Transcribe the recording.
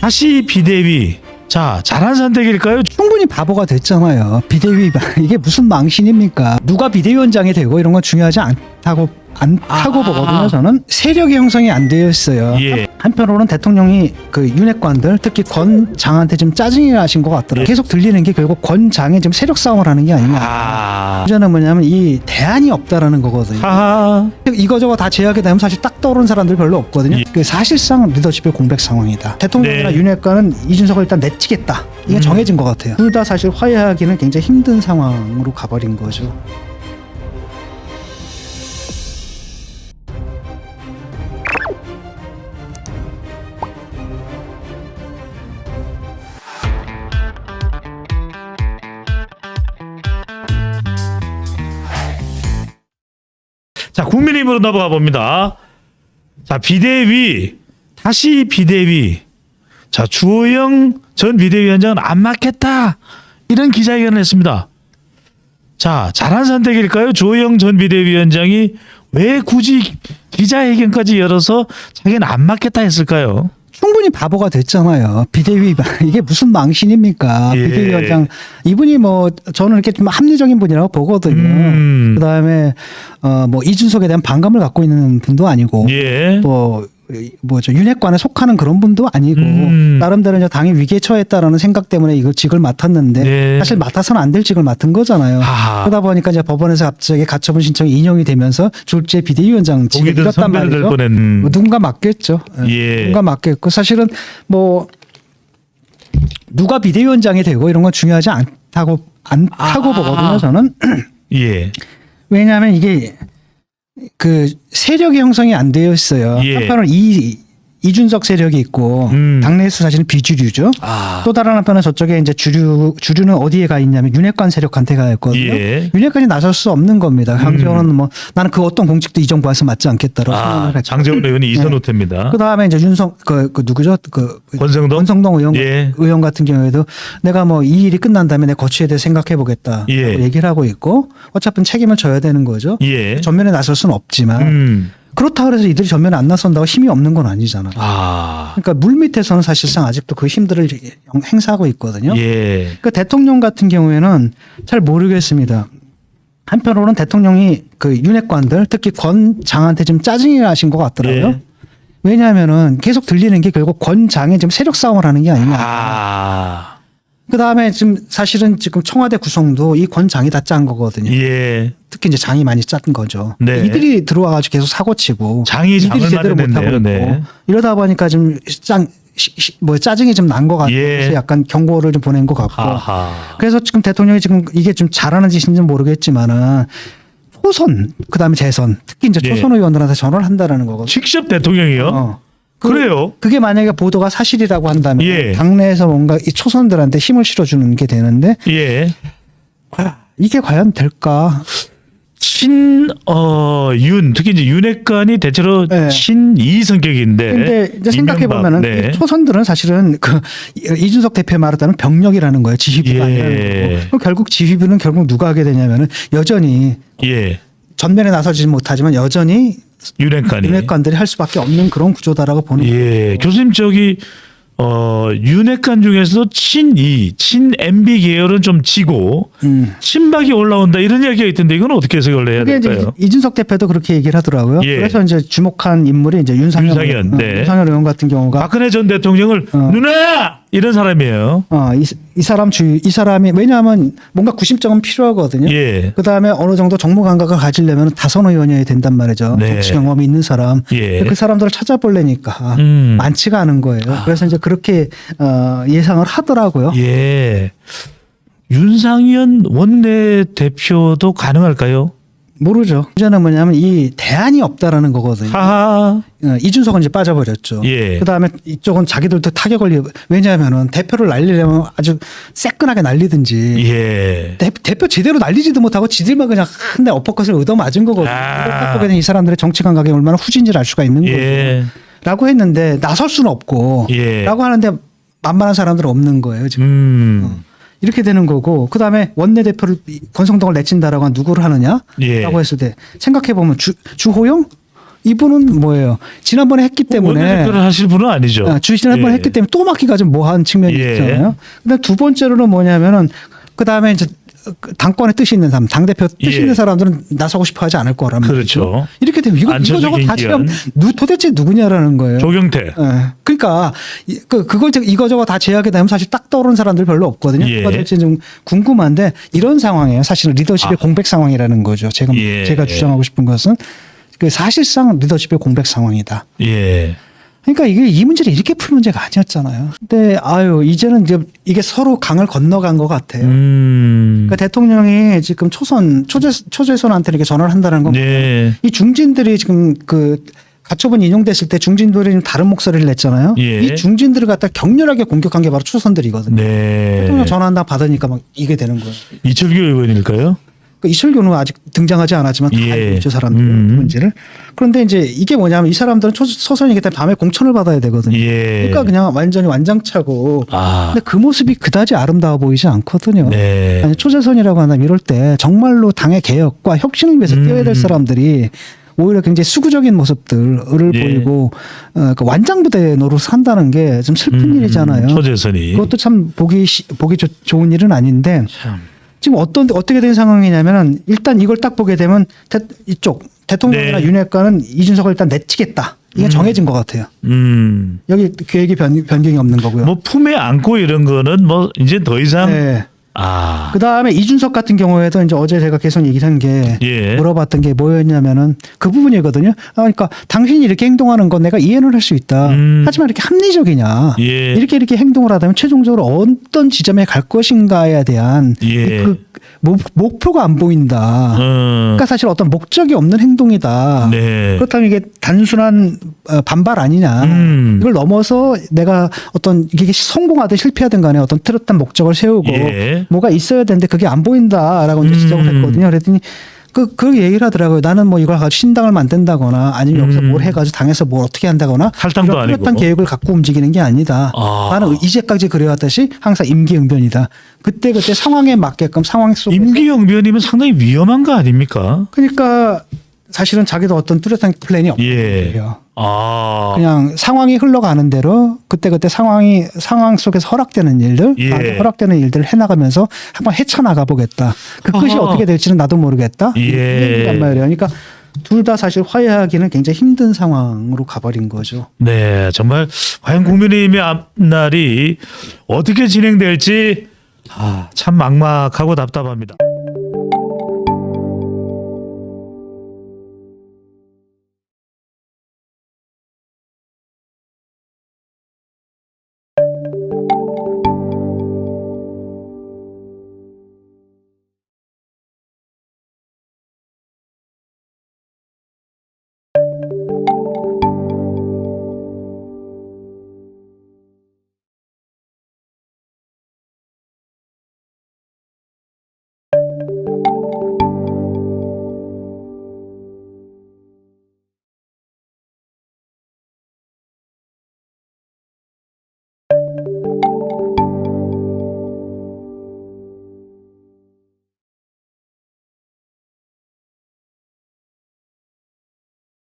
다시 비대위. 자, 잘한 선택일까요? 충분히 바보가 됐잖아요. 비대위 이게 무슨 망신입니까? 누가 비대위원장이 되고 이런 건 중요하지 않다고 보거든요. 저는 세력의 형성이 안 되어 있어요. 예. 한편으로는 대통령이 그 윤핵관들 특히 권 장한테 좀 짜증이 나신 것 같더라고요. 예. 계속 들리는 게 결국 권 장이 지금 세력 싸움을 하는 게 아니냐. 문제는 뭐냐면 이 대안이 없다라는 거거든요. 하하. 이거저거 다 제약이 되면 사실 딱 떠오르는 사람들 별로 없거든요. 예. 그 사실상 리더십의 공백 상황이다. 대통령이나 네. 윤핵관은 이준석을 일단 내치겠다. 이게 정해진 것 같아요. 둘 다 사실 화해하기는 굉장히 힘든 상황으로 가버린 거죠. 자, 국민의힘으로 넘어가 봅니다. 자, 비대위. 다시 비대위. 자, 주호영 전 비대위원장은 안 맡겠다. 이런 기자회견을 했습니다. 자, 잘한 선택일까요? 주호영 전 비대위원장이 왜 굳이 기자회견까지 열어서 자기는 안 맡겠다 했을까요? 충분히 바보가 됐잖아요. 비대위 이게 무슨 망신입니까? 예. 비대위원장 이분이 뭐 저는 이렇게 좀 합리적인 분이라고 보거든요. 그다음에 뭐 이준석에 대한 반감을 갖고 있는 분도 아니고 예. 또 뭐죠 윤핵관에 속하는 그런 분도 아니고 나름대로 이제 당이 위기에 처했다라는 생각 때문에 이거 직을 맡았는데 네. 사실 맡아서는 안 될 직을 맡은 거잖아요. 하하. 그러다 보니까 이제 법원에서 갑자기 가처분 신청이 인용이 되면서 졸지에 비대위원장 직을 독이든 잃었단 선배를 될 말이죠. 뻔했는. 뭐 누군가 맡겠죠. 예. 누군가 맡겠고 사실은 뭐 누가 비대위원장이 되고 이런 건 중요하지 않다고 보거든요. 저는 예. 왜냐하면 이게 그 세력의 형성이 안 되어 있어요. 예. 한편으로는 이준석 세력이 있고 당내에서 사실은 비주류죠. 또 다른 한편은 저쪽에 이제 주류는 어디에 가 있냐면 윤핵관 세력한테 가 있거든요. 예. 윤핵관이 나설 수 없는 겁니다. 강재원은 뭐 나는 그 어떤 공직도 이 정부에서 맡지 않겠다라고 선언을 했고. 장재원 의원이 이선 후퇴입니다. 그 다음에 이제 그 누구죠? 그 권성동 의원 같은 경우에도 내가 뭐 이 일이 끝난 다음에 내 거취에 대해 생각해 보겠다. 예. 얘기를 하고 있고 어차피 책임을 져야 되는 거죠. 예. 전면에 나설 수는 없지만 그렇다고 해서 이들이 전면에 안 나선다고 힘이 없는 건 아니잖아요. 그러니까 물 밑에서는 사실상 아직도 그 힘들을 행사하고 있거든요. 예. 그러니까 대통령 같은 경우에는 잘 모르겠습니다. 한편으로는 대통령이 그 윤핵관들 특히 권 장한테 좀 짜증이 나신 것 같더라고요. 예. 왜냐하면은 계속 들리는 게 결국 권 장이 지금 세력 싸움을 하는 게 아니냐. 그 다음에 지금 사실은 지금 청와대 구성도 이 권 장이 다 짠 거거든요. 예. 특히 이제 장이 많이 짠 거죠. 네. 이들이 들어와가지고 계속 사고치고 장이 이들이 장을 제대로 못하고 있고 네. 이러다 보니까 좀 짜증이 좀 난 것 같아요. 예. 그래서 약간 경고를 좀 보낸 것 같고. 하하. 그래서 지금 대통령이 지금 이게 좀 잘하는 짓인지는 모르겠지만은 초선 그다음에 재선 특히 이제 예. 초선 의원들한테 전화를 한다라는 거거든요. 직접 대통령이요? 그래요? 그게 만약에 보도가 사실이라고 한다면 예. 당내에서 뭔가 이 초선들한테 힘을 실어주는 게 되는데 예. 이게 과연 될까? 윤 특히 이제 윤핵관이 대체로 네. 친이 성격인데. 근데 이제 생각해 보면은 네. 초선들은 사실은 그 이준석 대표의 말하자면 병력이라는 거예요. 지휘부가 아니라는 거고. 결국 지휘부는 결국 누가 하게 되냐면은 여전히 예. 전면에 나서지 못하지만 여전히 윤핵관이 할 수밖에 없는 그런 구조다라고 보는 거예요. 예. 교수님 저기 윤핵관 중에서도 친 MB 계열은 좀 지고 친박이 올라온다 이런 이야기가 있던데 이건 어떻게 해석을 해야 그게 될까요? 이제 이준석 대표도 그렇게 얘기를 하더라고요. 예. 그래서 이제 주목한 인물이 이제 윤상현 네. 윤상현 의원 같은 경우가 박근혜 전 대통령을 누나 이런 사람이에요. 이 사람이 왜냐하면 뭔가 구심점은 필요하거든요. 예. 그 다음에 어느 정도 정무 감각을 가지려면 다선 의원이어야 된단 말이죠. 네. 정치 경험이 있는 사람. 예. 그 사람들을 찾아보려니까 많지가 않은 거예요. 그래서 이제 그렇게 예상을 하더라고요. 예. 윤상현 원내대표도 가능할까요? 모르죠. 문제는 뭐냐면 이 대안이 없다라는 거거든요. 하하. 이준석은 이제 빠져버렸죠. 예. 그다음에 이쪽은 자기들도 타격을 왜냐하면은 대표를 날리려면 아주 새끈하게 날리든지 예. 대표 제대로 날리지도 못하고 지들만 그냥 한 대 어퍼컷을 얻어맞은 거거든요. 딱 보게 되면 이 사람들의 정치 감각이 얼마나 후진지를 알 수가 있는 거죠. 예. 라고 했는데 나설 수는 없고 예. 라고 하는데 만만한 사람들은 없는 거예요. 지금. 이렇게 되는 거고 그다음에 원내대표를 권성동을 내친다라고 하면 누구를 하느냐라고 예. 했을 때 생각해 보면 주호영 이분은 뭐예요? 지난번에 했기 때문에 원내대표를 하실 분은 아니죠. 지난번에 예. 했기 때문에 또 막기가 좀 뭐한 측면이 예. 있잖아요. 그다음 두 번째로는 뭐냐면은 그다음에 이제 당권의 뜻이 있는 사람, 당대표 뜻이 예. 있는 사람들은 나서고 싶어 하지 않을 거란 말이죠. 그렇죠. 이렇게 되면 이거저거 안철수, 다 김기현. 지금 도대체 누구냐라는 거예요. 조경태. 예. 그러니까 그걸 이거저거 다 제약에 되면 사실 딱 떠오르는 사람들 별로 없거든요. 예. 그거 도대체 좀 궁금한데 이런 상황이에요. 사실은 리더십의 공백 상황이라는 거죠. 예. 제가 주장하고 싶은 것은 그 사실상 리더십의 공백 상황이다. 예. 그러니까 이게 이 문제를 이렇게 풀 문제가 아니었잖아요. 근데 이제는 이제 이게 서로 강을 건너간 것 같아요. 그러니까 대통령이 지금 초재선한테 이렇게 전화를 한다는 건 네. 이 중진들이 지금 그 가처분 인용됐을 때 중진들이 좀 다른 목소리를 냈잖아요. 예. 이 중진들을 갖다 격렬하게 공격한 게 바로 초선들이거든요. 네. 대통령 전화한다 받으니까 막 이게 되는 거예요. 이철규 의원일까요? 그러니까 이철규는 아직 등장하지 않았지만 다 예. 알고 있죠, 사람들 문제를. 그런데 이제 이게 뭐냐면 이 사람들은 초선이기 때문에 밤에 공천을 받아야 되거든요. 예. 그러니까 그냥 완전히 완장차고. 아. 근데 그 모습이 그다지 아름다워 보이지 않거든요. 네. 아니, 초재선이라고 한다면 이럴 때 정말로 당의 개혁과 혁신을 위해서 뛰어야 될 사람들이 오히려 굉장히 수구적인 모습들을 예. 보이고 그 완장부대 노릇을 한다는 게 좀 슬픈 일이잖아요. 초재선이. 그것도 참 보기 좋은 일은 아닌데 참. 지금 어떻게 된 상황이냐면은 일단 이걸 딱 보게 되면 이쪽 대통령이나 네. 윤핵관은 이준석을 일단 내치겠다. 이게 정해진 것 같아요. 여기 계획이 변경이 없는 거고요. 뭐 품에 안고 이런 거는 뭐 이제 더 이상 네. 아. 그 다음에 이준석 같은 경우에도 이제 어제 제가 계속 얘기를 한 게 예. 물어봤던 게 뭐였냐면은 그 부분이거든요. 그러니까 당신이 이렇게 행동하는 건 내가 이해는 할 수 있다. 하지만 이렇게 합리적이냐. 예. 이렇게 행동을 하다면 최종적으로 어떤 지점에 갈 것인가에 대한 예. 그 목표가 안 보인다. 그러니까 사실 어떤 목적이 없는 행동이다. 네. 그렇다면 이게 단순한 반발 아니냐. 이걸 넘어서 내가 어떤 이게 성공하든 실패하든 간에 어떤 뚜렷한 목적을 세우고 예. 뭐가 있어야 되는데 그게 안 보인다라고 이제 지적을 했거든요. 그랬더니 그 얘기를 하더라고요. 나는 뭐 이걸 가지고 신당을 만든다거나 아니면 여기서 뭘 해가지고 당에서 뭘 어떻게 한다거나 탈당도 이런 뚜렷한 아니고. 계획을 갖고 움직이는 게 아니다. 아. 나는 이제까지 그래왔듯이 항상 임기응변이다. 그때 상황에 맞게끔 상황 속에서 임기응변이면 상당히 위험한 거 아닙니까? 그러니까 사실은 자기도 어떤 뚜렷한 플랜이 없는 예. 거예요. 아. 그냥 상황이 흘러가는 대로 그때 상황 속에서 허락되는 일들, 예. 나도 허락되는 일들을 해나가면서 한번 헤쳐나가 보겠다. 그 끝이 아하. 어떻게 될지는 나도 모르겠다. 예. 이란 말이에요. 그러니까 둘 다 사실 화해하기는 굉장히 힘든 상황으로 가버린 거죠. 네, 정말 과연 국민의힘의 앞날이 어떻게 진행될지 참 막막하고 답답합니다.